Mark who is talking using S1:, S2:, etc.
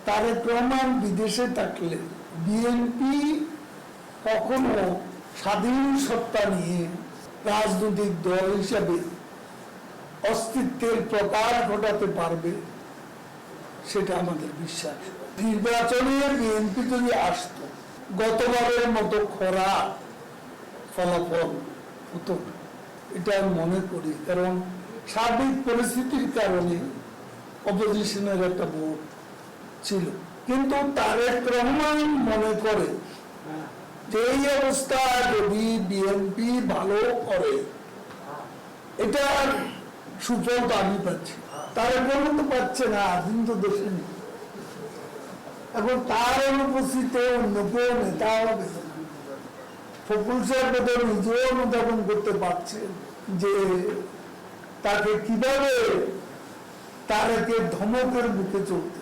S1: তারেক রহমান বিদেশে থাকলে বিএনপি কখনো স্বাধীন সত্তা নিয়ে রাজনৈতিক দল হিসাবে অস্তিত্বের প্রকাশ ঘটাতে পারবে, সেটা আমাদের বিশ্বাস। নির্বাচনে বিএনপি যদি আসত, গতবারের মতো খরা ফলাফল হতো, এটা আমি মনে করি। কারণ সার্বিক পরিস্থিতির কারণে অপোজিশনের একটা ভোট ছিল। কিন্তু তারেক রহমান মনে করে যে এই অবস্থা যদি বিএনপি ভালো করে, এটার সুফল তো আমি পাচ্ছি, তারেক রহমান তো পাচ্ছে না, কিন্তু দেশে নেই। এখন তার অনুপস্থিতিতে অন্য কেউ নেতা হবে। ফখরুল সাহেব নিজেও অনুধাবন করতে পারছেন যে তাকে কিভাবে তারেকের ধমকের বুকে চলতে